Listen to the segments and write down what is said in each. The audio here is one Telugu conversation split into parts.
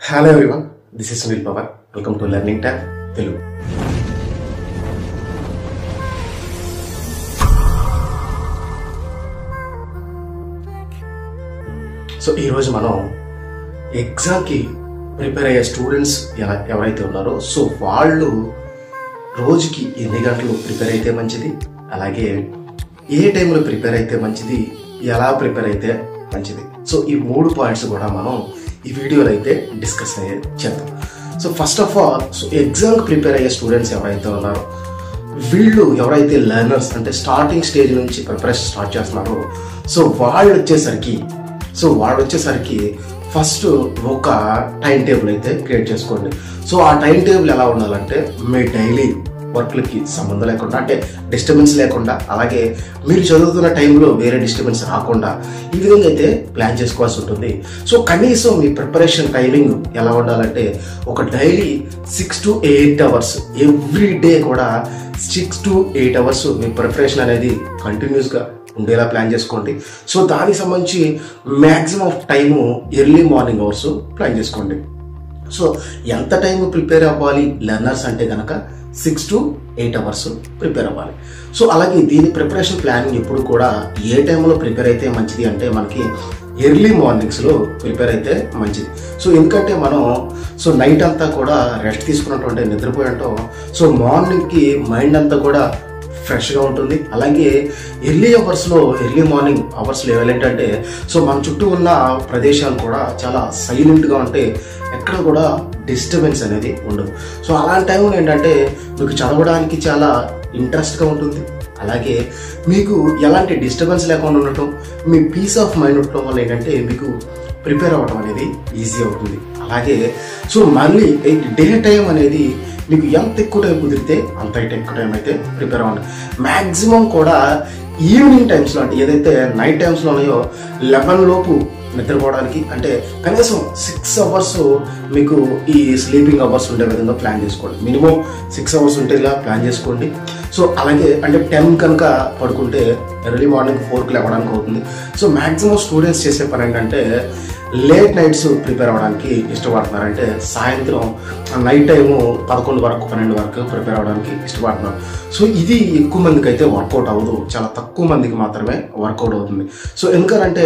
Hello everyone, this is Sunil Pawar. Welcome to Learning Tab Telugu. So ఈరోజు మనం ఎగ్జామ్కి ప్రిపేర్ అయ్యే స్టూడెంట్స్ ఎవరైతే ఉన్నారో సో వాళ్ళు రోజుకి ఎన్ని గంటలు ప్రిపేర్ అయితే మంచిది, అలాగే ఏ టైంలో ప్రిపేర్ అయితే మంచిది, ఎలా ప్రిపేర్ అయితే మంచిది. సో ఈ 3 పాయింట్స్ కూడా మనం ఈ వీడియోలో అయితే డిస్కస్ చేద్దాం. So first of all so ఎగ్జామ్కి ప్రిపేర్ అయ్యే స్టూడెంట్స్ ఎవరైతే ఉన్నారో వీళ్ళు ఎవరైతే లెర్నర్స్ అంటే స్టార్టింగ్ స్టేజ్ నుంచి ప్రిపరేషన్ స్టార్ట్ చేస్తున్నారో సో వాళ్ళు వచ్చేసరికి ఫస్ట్ ఒక టైం టేబుల్ అయితే క్రియేట్ చేసుకోండి. సో ఆ టైం టేబుల్ ఎలా ఉండాలంటే మీ డైలీ వర్క్లకి సంబంధం లేకుండా, అంటే డిస్టర్బెన్స్ లేకుండా, అలాగే మీరు చదువుతున్న టైంలో వేరే డిస్టర్బెన్స్ రాకుండా ఈ విధంగా అయితే ప్లాన్ చేసుకోవాల్సి ఉంటుంది. సో కనీసం మీ ప్రిపరేషన్ టైమింగ్ ఎలా ఉండాలంటే ఒక daily 6 to 8 hours every day కూడా 6 to 8 అవర్స్ మీ ప్రిపరేషన్ అనేది కంటిన్యూస్గా ఉండేలా ప్లాన్ చేసుకోండి. సో దానికి సంబంధించి maximum time early morning hours plan చేసుకోండి. సో ఎంత టైం ప్రిపేర్ అవ్వాలి లెర్నర్స్ అంటే కనుక 6 to 8 అవర్స్ ప్రిపేర్ అవ్వాలి. సో అలాగే దీని ప్రిపరేషన్ ప్లానింగ్ ఎప్పుడు కూడా ఏ టైంలో ప్రిపేర్ అయితే మంచిది అంటే మనకి ఎర్లీ మార్నింగ్స్లో ప్రిపేర్ అయితే మంచిది. సో ఎందుకంటే మనం సో నైట్ అంతా కూడా రెస్ట్ తీసుకున్నట్టు నిద్రపోయి ఉంటాం. సో మార్నింగ్కి మైండ్ అంతా కూడా ఫ్రెష్గా ఉంటుంది. అలాగే ఎర్లీ మార్నింగ్ అవర్స్లో ఏంటంటే సో మన చుట్టూ ఉన్న ప్రదేశాలు కూడా చాలా సైలెంట్గా ఉంటే ఎక్కడ కూడా డిస్టర్బెన్స్ అనేది ఉండదు. సో అలాంటి టైంలో ఏంటంటే మీకు చదవడానికి చాలా ఇంట్రెస్ట్గా ఉంటుంది. అలాగే మీకు ఎలాంటి డిస్టర్బెన్స్ లేకుండా ఉండటం, మీ పీస్ ఆఫ్ మైండ్ ఉండటం వల్ల ఏంటంటే మీకు ప్రిపేర్ అవ్వడం అనేది ఈజీ అవుతుంది. అలాగే సో మళ్ళీ డే టైం అనేది మీకు ఎంత ఎక్కువ టైం కుదిరితే అంత ఎక్కువ టైం అయితే ప్రిపేర్ అవ్వండి. మ్యాక్సిమం కూడా ఈవినింగ్ టైమ్స్లో అంటే ఏదైతే నైట్ టైమ్స్లో ఉన్నాయో 11 లోపు నిద్రపోవడానికి, అంటే కనీసం 6 అవర్స్ మీకు ఈ స్లీపింగ్ అవర్స్ ఉండే విధంగా ప్లాన్ చేసుకోండి. మినిమం 6 అవర్స్ ఉంటేలా ప్లాన్ చేసుకోండి. సో అలాగే అంటే 10 కనుక పడుకుంటే ఎర్లీ మార్నింగ్ 4కి లేవడానికి అవుతుంది. సో మ్యాక్సిమం స్టూడెంట్స్ చేసే పని ఏంటంటే లేట్ నైట్స్ ప్రిపేర్ అవ్వడానికి ఇష్టపడుతున్నారంటే సాయంత్రం నైట్ టైము 11 వరకు 12 వరకు ప్రిపేర్ అవ్వడానికి ఇష్టపడుతున్నారు. సో ఇది ఎక్కువ మందికి అయితే వర్కౌట్ అవ్వదు, చాలా తక్కువ మందికి మాత్రమే వర్కౌట్ అవుతుంది. సో ఎందుకంటే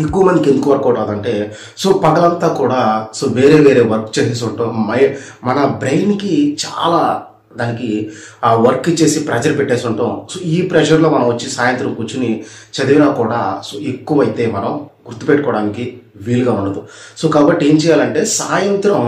ఎక్కువ మందికి ఎందుకు వర్కౌట్ అవుతుందంటే సో పగలంతా కూడా సో వేరే వర్క్ చేసేసి ఉంటాం. మన బ్రెయిన్కి చాలా దానికి ఆ వర్క్ చేసి ప్రెషర్ పెట్టేసి ఉంటాం. సో ఈ ప్రెషర్లో మనం వచ్చి సాయంత్రం కూర్చుని చదివినా కూడా సో ఎక్కువైతే మనం గుర్తుపెట్టుకోవడానికి వీలుగా ఉండదు. సో కాబట్టి ఏం చేయాలంటే సాయంత్రం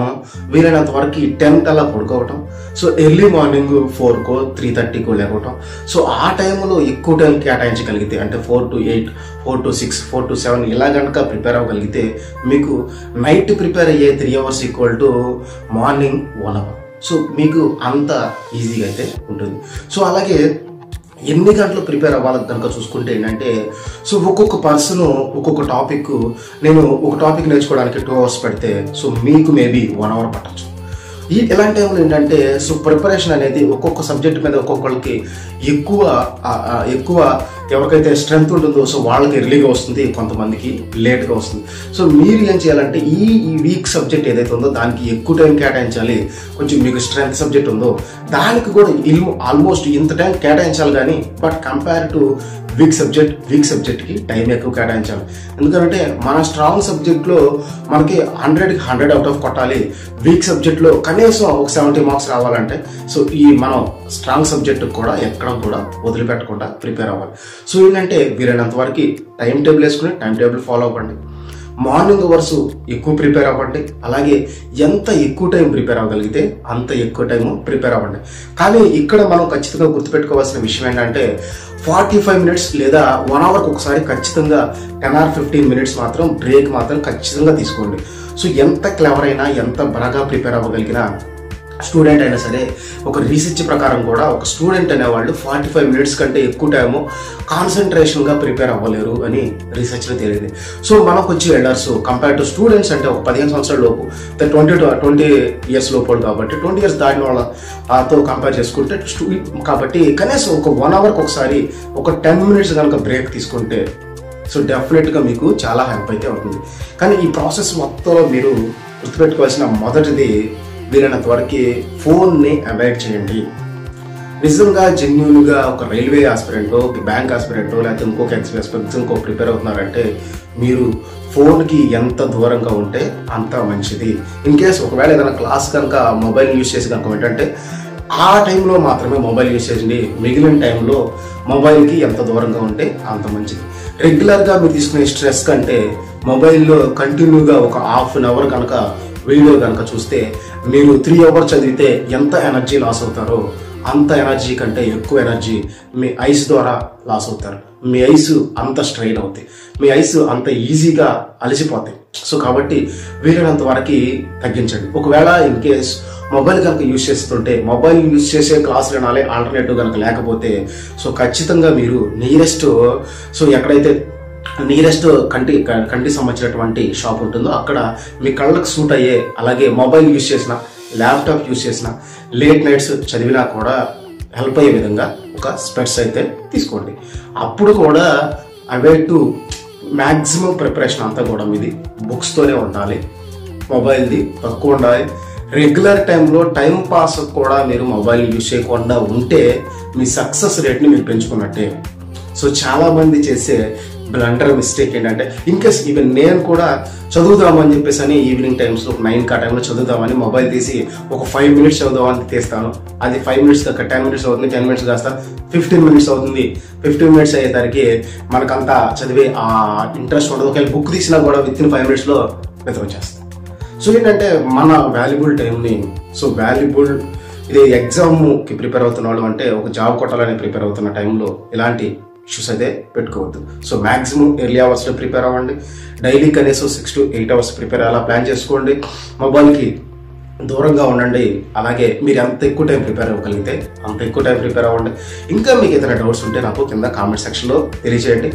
వీలైనంత వరకు 10 కల్లా పడుకోవటం, సో ఎర్లీ మార్నింగ్ 4కో 3:30కో లేకపోవటం. సో ఆ టైంలో ఎక్కువ టైం కేటాయించగలిగితే అంటే 4 to 8, 4 to 6, 4 to 7 ఇలా కనుక ప్రిపేర్ అవ్వగలిగితే మీకు నైట్ ప్రిపేర్ అయ్యే 3 hours equal to morning 1 hour. So మీకు అంత ఈజీగా అయితే ఉంటుంది. సో అలాగే ఎన్ని గంటలు ప్రిపేర్ అవ్వాలి కనుక చూసుకుంటే ఏంటంటే సో ఒక్కొక్క పర్సన్ ఒక్కొక్క టాపిక్, నేను ఒక టాపిక్ నేర్చుకోవడానికి 2 అవర్స్ పెడితే సో మీకు మేబీ 1 అవర్ పట్టచ్చు. ఇలాంటి టైంలో ఏంటంటే సో ప్రిపరేషన్ అనేది ఒక్కొక్క సబ్జెక్ట్ మీద ఒక్కొక్కరికి ఎక్కువ ఎవరికైతే స్ట్రెంగ్త్ ఉంటుందో సో వాళ్ళకి ఎర్లీగా వస్తుంది, కొంతమందికి లేట్గా వస్తుంది. సో మీరు ఏం చేయాలంటే ఈ వీక్ సబ్జెక్ట్ ఏదైతే ఉందో దానికి ఎక్కువ టైం కేటాయించాలి. కొంచెం మీకు స్ట్రెంగ్త్ సబ్జెక్ట్ ఉందో దానికి కూడా ఆల్మోస్ట్ ఇంత టైం కేటాయించాలి. కానీ బట్ కంపేర్ టు వీక్ సబ్జెక్ట్కి టైం ఎక్కువ కేటాయించాలి. ఎందుకంటే మన స్ట్రాంగ్ సబ్జెక్ట్లో మనకి 100కి 100 అవుట్ ఆఫ్ కొట్టాలి. వీక్ సబ్జెక్ట్లో కనీసం ఒక 70 మార్క్స్ రావాలంటే సో ఈ మనం స్ట్రాంగ్ సబ్జెక్ట్ కూడా ఎక్కడ కూడా వదిలిపెట్టకుండా ప్రిపేర్ అవ్వాలి. సో ఏంటంటే వీలైనంత వరకు టైం టేబుల్ వేసుకుని టైం టేబుల్ ఫాలో అవ్వండి. మార్నింగ్ అవర్స్ ఎక్కువ ప్రిపేర్ అవ్వండి. అలాగే ఎంత ఎక్కువ టైం ప్రిపేర్ అవ్వగలిగితే అంత ఎక్కువ టైము ప్రిపేర్ అవ్వండి. కానీ ఇక్కడ మనం ఖచ్చితంగా గుర్తుపెట్టుకోవాల్సిన విషయం ఏంటంటే 45 మినిట్స్ లేదా 1 అవర్కి ఒకసారి ఖచ్చితంగా 10 or 15 మినిట్స్ మాత్రం బ్రేక్ మాత్రం ఖచ్చితంగా తీసుకోండి. సో ఎంత క్లెవర్ అయినా ఎంత బాగా ప్రిపేర్ అవ్వగలిగినా స్టూడెంట్ అయినా సరే ఒక రీసెర్చ్ ప్రకారం కూడా ఒక స్టూడెంట్ అనేవాళ్ళు 45 మినిట్స్ కంటే ఎక్కువ టైము కాన్సన్ట్రేషన్గా ప్రిపేర్ అవ్వలేరు అని రీసెర్చ్లో తెలియదు. సో మనకు వచ్చి ఎల్డర్స్ కంపేర్ టు స్టూడెంట్స్ అంటే ఒక 15 సంవత్సరాల లోపు 20 ఇయర్స్ లోపల కాబట్టి 20 ఇయర్స్ దాటిన వాళ్ళతో కంపేర్ చేసుకుంటే కాబట్టి కనీసం ఒక 1 అవర్కి ఒకసారి ఒక 10 మినిట్స్ కనుక బ్రేక్ తీసుకుంటే సో డెఫినెట్గా మీకు చాలా హెల్ప్ అయితే అవుతుంది. కానీ ఈ ప్రాసెస్ మొత్తంలో మీరు గుర్తుపెట్టుకోవాల్సిన మొదటిది, వీలైనంత వరకు ఫోన్ని అవాయిడ్ చేయండి. నిజంగా జెన్యూన్గా ఒక రైల్వే ఆస్పిరెంటో, ఒక బ్యాంక్ ఆస్పిరెంటో, లేకపోతే ఇంకొక ఎగ్జామ్కి ప్రిపేర్ అవుతున్నారంటే మీరు ఫోన్కి ఎంత దూరంగా ఉంటే అంత మంచిది. ఇన్ కేస్ ఒకవేళ ఏదైనా క్లాస్ కనుక మొబైల్ యూజ్ చేసి కనుక ఏంటంటే ఆ టైంలో మాత్రమే మొబైల్ యూజ్ చేయండి. మిగిలిన టైంలో మొబైల్కి ఎంత దూరంగా ఉంటే అంత మంచిది. రెగ్యులర్గా మీరు తీసుకునే స్ట్రెస్ కంటే మొబైల్లో కంటిన్యూగా ఒక హాఫ్ అన్ అవర్ కనుక వీడియో కనుక చూస్తే మీరు 3 అవర్స్ చదివితే ఎంత ఎనర్జీ లాస్ అవుతారో అంత ఎనర్జీ కంటే ఎక్కువ ఎనర్జీ మీ ఐస్ ద్వారా లాస్ అవుతారు. మీ ఐస్ అంత స్ట్రెయిన్ అవుతాయి, మీ ఐస్ అంత ఈజీగా అలసిపోతాయి. సో కాబట్టి వీలైనంత వరకు తగ్గించండి. ఒకవేళ ఇన్ కేస్ మొబైల్ కనుక యూజ్ చేస్తుంటే మొబైల్ యూజ్ చేసే క్లాసులు వినాలి, ఆల్టర్నేటివ్ కనుక లేకపోతే సో ఖచ్చితంగా మీరు ఎక్కడైతే నియరెస్ట్ కంటి సంబంధించినటువంటి షాప్ ఉంటుందో అక్కడ మీ కళ్ళకు సూట్ అయ్యే, అలాగే మొబైల్ యూజ్ చేసిన, ల్యాప్టాప్ యూజ్ చేసిన, లేట్ నైట్స్ చదివినా కూడా హెల్ప్ అయ్యే విధంగా ఒక స్పెట్స్ అయితే తీసుకోండి. అప్పుడు కూడా టు మ్యాక్సిమం ప్రిపరేషన్ అంతా కూడా మీది బుక్స్తోనే ఉండాలి, మొబైల్ది తక్కువ ఉండాలి. రెగ్యులర్ టైంలో టైం పాస్ కూడా మీరు మొబైల్ యూజ్ చేయకుండా ఉంటే మీ సక్సెస్ రేట్ని మీరు పెంచుకున్నట్టే. సో చాలామంది చేసే బ్లండర్ మిస్టేక్ ఏంటంటే, ఇన్కేస్ ఈవెన్ నేను కూడా చదువుదామని చెప్పేసి అని ఈవినింగ్ టైమ్స్లో 9 ఆ టైంలో చదువుదామని మొబైల్ తీసి ఒక 5 మినిట్స్ చదువుదామని తీస్తాను. అది 5 మినిట్స్ కాక 10 మినిట్స్ అవుతుంది, 10 మినిట్స్ కాస్త 15 మినిట్స్ అవుతుంది. 15 మినిట్స్ అయ్యేసరికి మనకంతా చదివే ఆ ఇంట్రెస్ట్ ఉండదు. ఒకవేళ బుక్ తీసినా కూడా వితిన్ 5 మినిట్స్లో నిద్ర వచ్చేస్తాం. సో ఏంటంటే మన వాల్యుబుల్ టైంని, ఇది ఎగ్జామ్కి ప్రిపేర్ అవుతున్న వాళ్ళు, అంటే ఒక జాబ్ కొట్టాలని ప్రిపేర్ అవుతున్న టైంలో ఇలాంటి ఇష్యూస్ అయితే పెట్టుకోవద్దు. సో మ్యాక్సిమం ఎర్లీ అవర్స్లో ప్రిపేర్ అవ్వండి. డైలీ కనీసం 6 to 8 అవర్స్ ప్రిపేర్ అలా ప్లాన్ చేసుకోండి. మొబైల్కి దూరంగా ఉండండి. అలాగే మీరు ఎంత ఎక్కువ టైం ప్రిపేర్ అవ్వగలిగితే అంత ఎక్కువ టైం ప్రిపేర్ అవ్వండి. ఇంకా మీకు ఏదైనా డౌట్స్ ఉంటే నాకు కింద కామెంట్ సెక్షన్లో తెలియజేయండి.